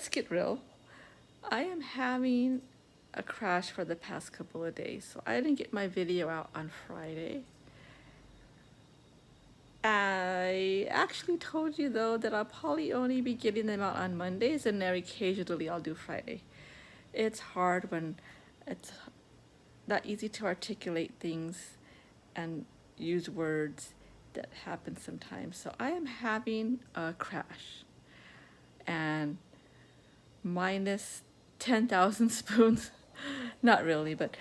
let's get real. I am having a crash for the past couple of days, so I didn't get my video out on Friday. I actually told you though that I'll probably only be getting them out on Mondays, and then occasionally I'll do Friday. It's hard when it's not easy to articulate things and use words that happen sometimes. So I am having a crash, and minus 10,000 spoons. Not really, but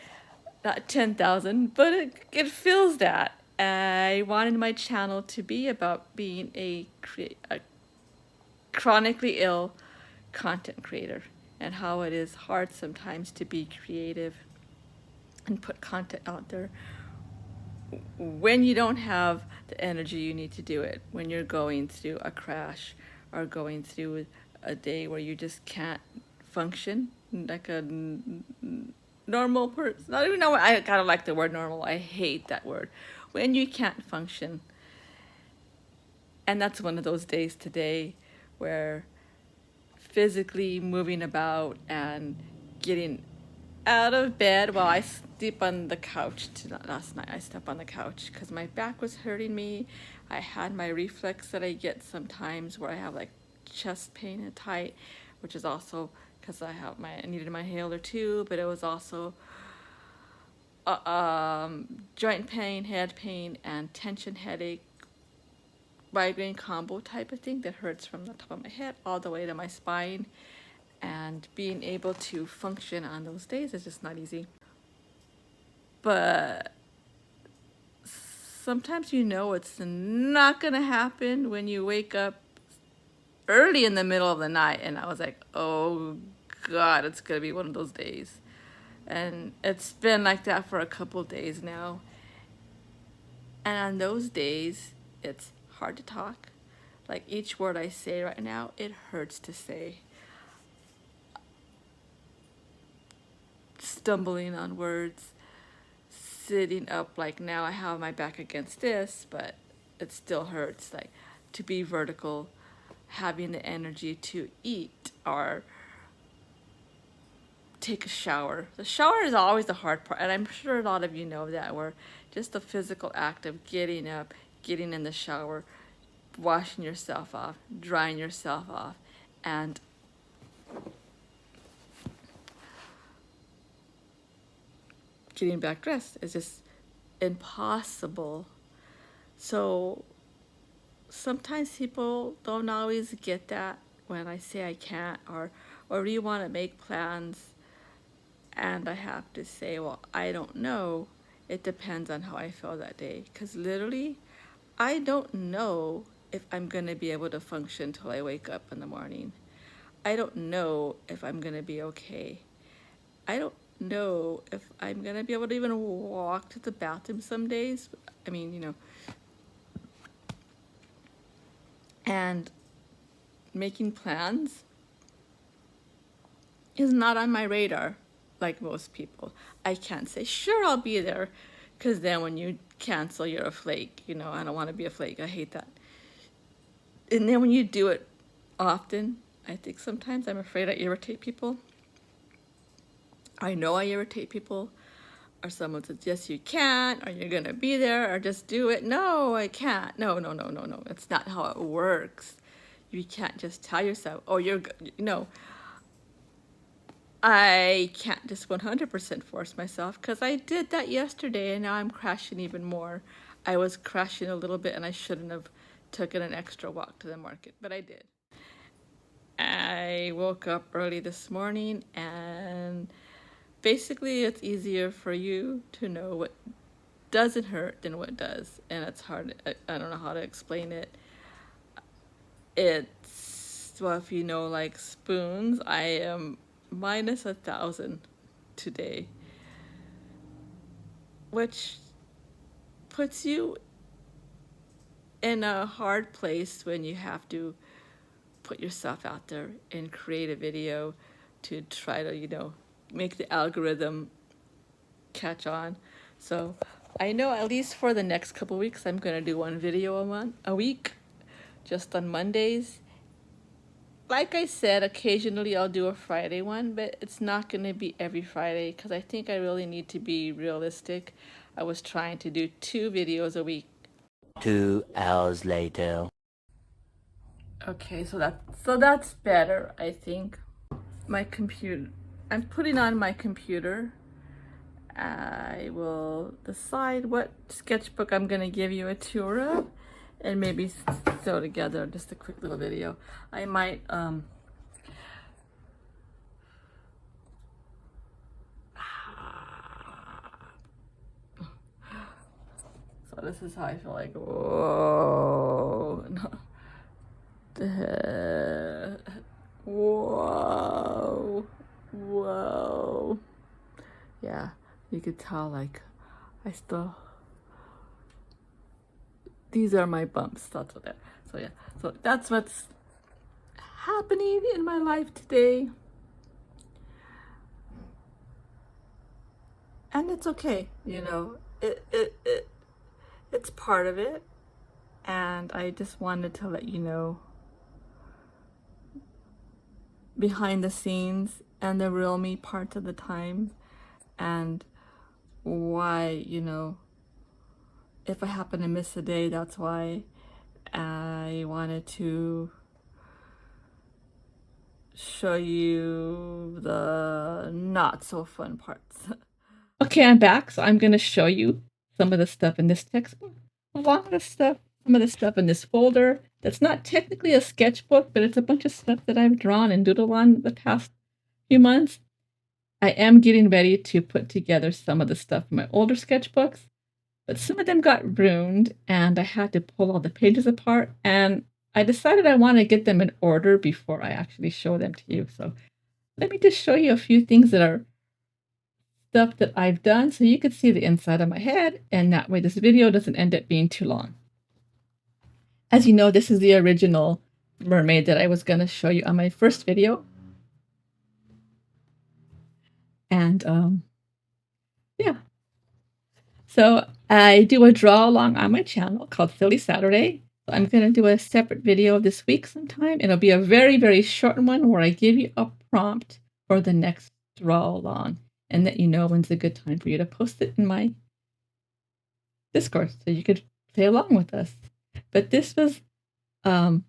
not 10,000, but it feels that. I wanted my channel to be about being a chronically ill content creator and how it is hard sometimes to be creative and put content out there when you don't have the energy you need to do it, when you're going through a crash or going through a day where you just can't function like a normal person. Not even know, I kind of like the word normal. I hate that word. When you can't function. And that's one of those days today where physically moving about and getting out of bed. Well, I sleep on the couch. Last night I slept on the couch because my back was hurting me. I had my reflex that I get sometimes where I have like chest pain and tight, which is also because I needed my inhaler too, but it was also joint pain, head pain, and tension headache, migraine combo type of thing that hurts from the top of my head all the way to my spine. And being able to function on those days is just not easy. But sometimes you know it's not gonna happen when you wake up early in the middle of the night. And I was like, oh God, it's gonna be one of those days. And it's been like that for a couple days now. And on those days, it's hard to talk. Like each word I say right now, it hurts to say. Stumbling on words, sitting up, like now I have my back against this, but it still hurts. Like to be vertical, having the energy to eat or take a shower. The shower is always the hard part, and I'm sure a lot of you know that, where just the physical act of getting up, getting in the shower, washing yourself off, drying yourself off, and getting back dressed is just impossible. So sometimes people don't always get that when I say I can't, or you want to make plans, and I have to say, well, I don't know. It depends on how I feel that day. Because literally, I don't know if I'm going to be able to function till I wake up in the morning. I don't know if I'm going to be okay. I don't know if I'm going to be able to even walk to the bathroom some days. I mean, and making plans is not on my radar like most people. I can't say, sure, I'll be there, because then when you cancel, you're a flake. I don't want to be a flake. I hate that. And then when you do it often, I think sometimes I'm afraid I irritate people. I know I irritate people. Or someone says, yes, you can, or you're going to be there, or just do it. No, I can't. No. It's not how it works. You can't just tell yourself, oh, no. I can't just 100% force myself, because I did that yesterday and now I'm crashing even more. I was crashing a little bit and I shouldn't have taken an extra walk to the market, but I did. I woke up early this morning, and basically it's easier for you to know what doesn't hurt than what does, and it's hard. I don't know how to explain it. Well, if you know, like spoons, I am minus 1,000 today, which puts you in a hard place when you have to put yourself out there and create a video to try to make the algorithm catch on. So I know at least for the next couple weeks I'm going to do one video a week, just on Mondays. like I said, occasionally I'll do a Friday one, but it's not going to be every Friday because I think I really need to be realistic. I was trying to do 2 videos a week. 2 hours later. Okay, so that's better, I think. My computer. I'm putting on my computer. I will decide what sketchbook I'm going to give you a tour of and maybe throw together just a quick little video. I might so this is how I feel like, whoa. No. Whoa. Whoa. Yeah, you could tell like I still, these are my bumps. That's what that. So yeah, so that's what's happening in my life today. And it's okay, you know, it's part of it. And I just wanted to let you know behind the scenes and the real me parts of the time, and why, you know, if I happen to miss a day, that's why. I wanted to show you the not so fun parts. Okay, I'm back. So I'm going to show you some of the stuff in this textbook. A lot of the stuff, some of the stuff in this folder that's not technically a sketchbook, but it's a bunch of stuff that I've drawn and doodled on the past few months. I am getting ready to put together some of the stuff in my older sketchbooks, but some of them got ruined and I had to pull all the pages apart, and I decided I want to get them in order before I actually show them to you. So let me just show you a few things that are stuff that I've done so you could see the inside of my head, and that way this video doesn't end up being too long. As you know, this is the original mermaid that I was going to show you on my first video. And yeah. So I do a draw along on my channel called Silly Saturday. So I'm going to do a separate video this week sometime. It'll be a very, very short one where I give you a prompt for the next draw along and let you know when's a good time for you to post it in my Discord so you could play along with us. But this was someone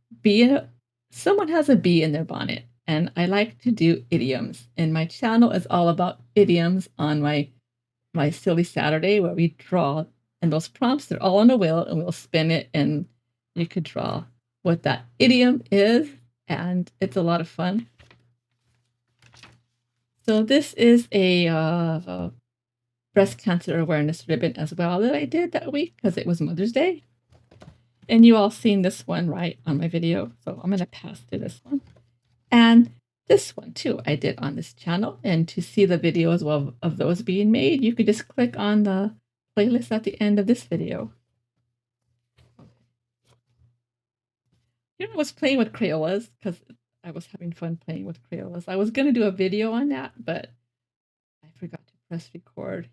has a bee in their bonnet, and I like to do idioms, and my channel is all about idioms on my Silly Saturday, where we draw, and those prompts, they're all on a wheel, and we'll spin it, and you could draw what that idiom is, and it's a lot of fun. So this is a breast cancer awareness ribbon as well that I did that week because it was Mother's Day. And you all seen this one, right, on my video. So I'm going to pass to this one. And this one, too, I did on this channel. And to see the videos of those being made, you could just click on the playlist at the end of this video. Here I was playing with Crayolas because I was having fun playing with Crayolas. I was going to do a video on that, but I forgot to press record.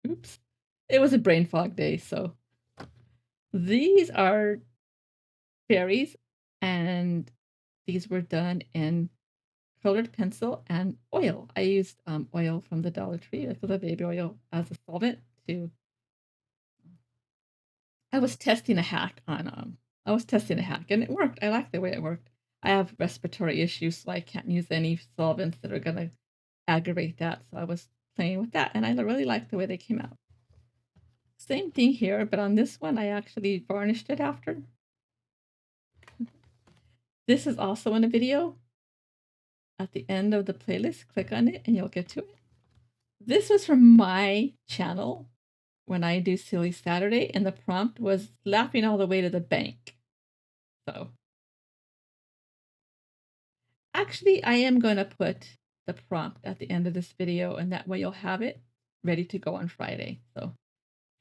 Oops. It was a brain fog day, so these are fairies, and these were done in colored pencil and oil. I used oil from the Dollar Tree, like the baby oil, as a solvent to. I was testing a hack on. I was testing a hack, and it worked. I like the way it worked. I have respiratory issues, so I can't use any solvents that are gonna aggravate that. So I was playing with that, and I really liked the way they came out. Same thing here, but on this one, I actually varnished it after. This is also in a video. At the end of the playlist, click on it and you'll get to it. This was from my channel when I do Silly Saturday, and the prompt was laughing all the way to the bank. So actually, I am going to put the prompt at the end of this video, and that way you'll have it ready to go on Friday. So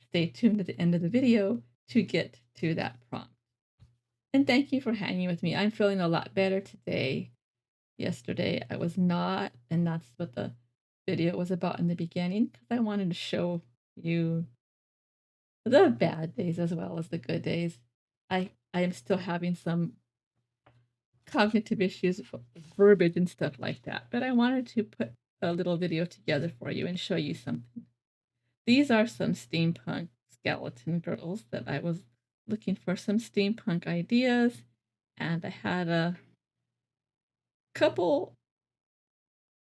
stay tuned at the end of the video to get to that prompt. And thank you for hanging with me. I'm feeling a lot better today. Yesterday I was not, and that's what the video was about in the beginning, because I wanted to show you the bad days as well as the good days. I am still having some cognitive issues, verbiage and stuff like that, but I wanted to put a little video together for you and show you something. These are some steampunk skeleton girls that I was looking for some steampunk ideas, and I had a couple.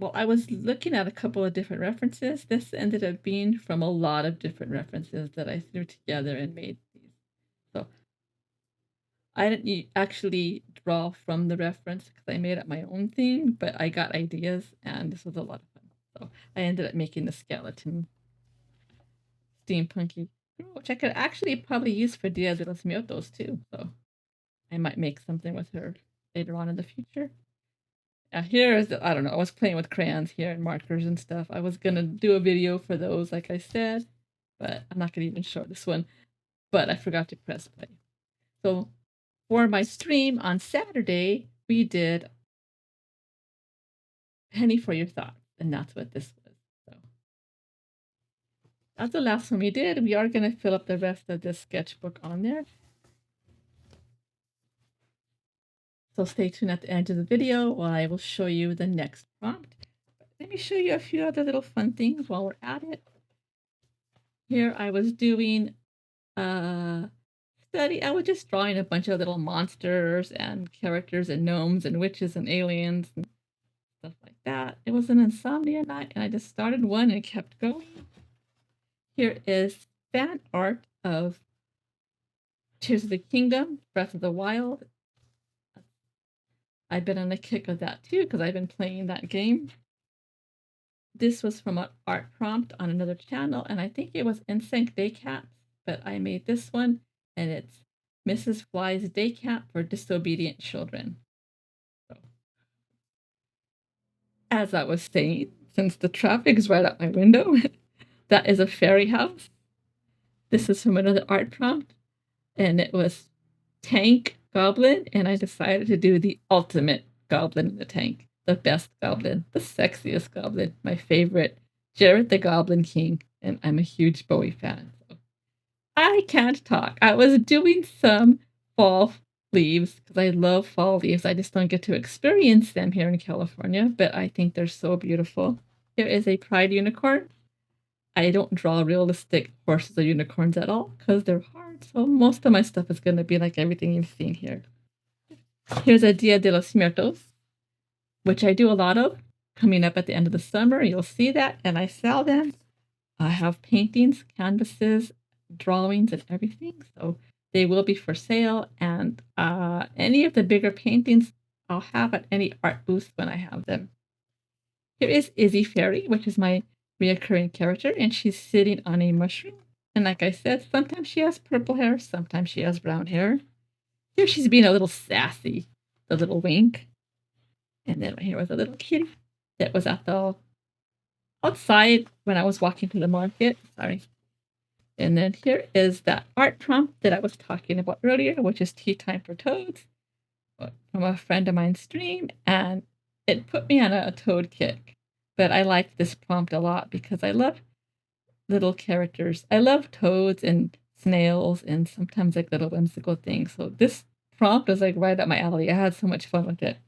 Well, I was looking at a couple of different references. This ended up being from a lot of different references that I threw together and made these. So I didn't actually draw from the reference because I made up my own thing, but I got ideas and this was a lot of fun. So I ended up making the skeleton steampunky girl, which I could actually probably use for Dia de los Muertos too. So I might make something with her later on in the future. Here is I don't know. I was playing with crayons here and markers and stuff. I was gonna do a video for those, like I said, but I'm not gonna even show this one. But I forgot to press play. So for my stream on Saturday, we did Penny for Your Thoughts, and that's what this was. So that's the last one we did. We are gonna fill up the rest of this sketchbook on there. So stay tuned at the end of the video while I will show you the next prompt. Let me show you a few other little fun things while we're at it. Here I was doing a study. I was just drawing a bunch of little monsters and characters and gnomes and witches and aliens and stuff like that. It was an insomnia night and I just started one and kept going. Here is fan art of Tears of the Kingdom, Breath of the Wild. I've been on a kick of that too because I've been playing that game. This was from an art prompt on another channel, and I think it was NSYNC Daycaps, but I made this one, and it's Mrs. Fly's Daycap for Disobedient Children. So, as I was saying, since the traffic is right out my window, that is a fairy house. This is from another art prompt, and it was Tank Goblin, and I decided to do the ultimate goblin in the tank, the best goblin, the sexiest goblin, my favorite, Jared the Goblin King, and I'm a huge Bowie fan. So I can't talk. I was doing some fall leaves because I love fall leaves. I just don't get to experience them here in California, but I think they're so beautiful. Here is a pride unicorn. I don't draw realistic horses or unicorns at all because they're hard. So most of my stuff is going to be like everything you've seen here. Here's a Dia de los Muertos, which I do a lot of coming up at the end of the summer. You'll see that, and I sell them. I have paintings, canvases, drawings, and everything. So they will be for sale. And any of the bigger paintings I'll have at any art booth when I have them. Here is Izzy Fairy, which is my reoccurring character, and she's sitting on a mushroom. And like I said, sometimes she has purple hair, sometimes she has brown hair. Here she's being a little sassy, the little wink. And then here was a little kitty that was at the outside when I was walking to the market. Sorry. And then here is that art prompt that I was talking about earlier, which is Tea Time for Toads from a friend of mine's stream. And it put me on a toad kick. But I like this prompt a lot because I love little characters. I love toads and snails and sometimes like little whimsical things. So this prompt was like right up my alley. I had so much fun with it.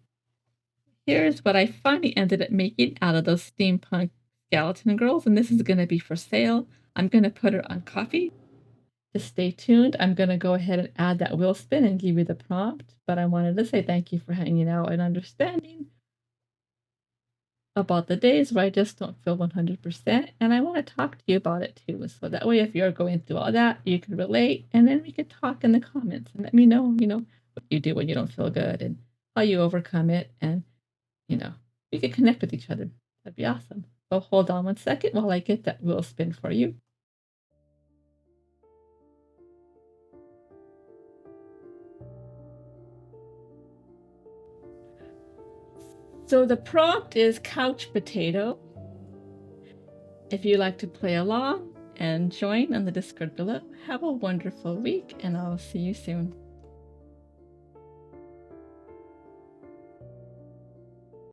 Here's what I finally ended up making out of those steampunk skeleton girls, and this is going to be for sale. I'm going to put her on coffee. Just stay tuned. I'm going to go ahead and add that wheel spin and give you the prompt, but I wanted to say thank you for hanging out and understanding about the days where I just don't feel 100%, and I want to talk to you about it too. So that way, if you're going through all that, you can relate, and then we could talk in the comments and let me know, what you do when you don't feel good and how you overcome it, and we could connect with each other. That'd be awesome. So hold on one second while I get that wheel spin for you. So the prompt is couch potato. If you like to play along and join on the Discord below, have a wonderful week, and I'll see you soon.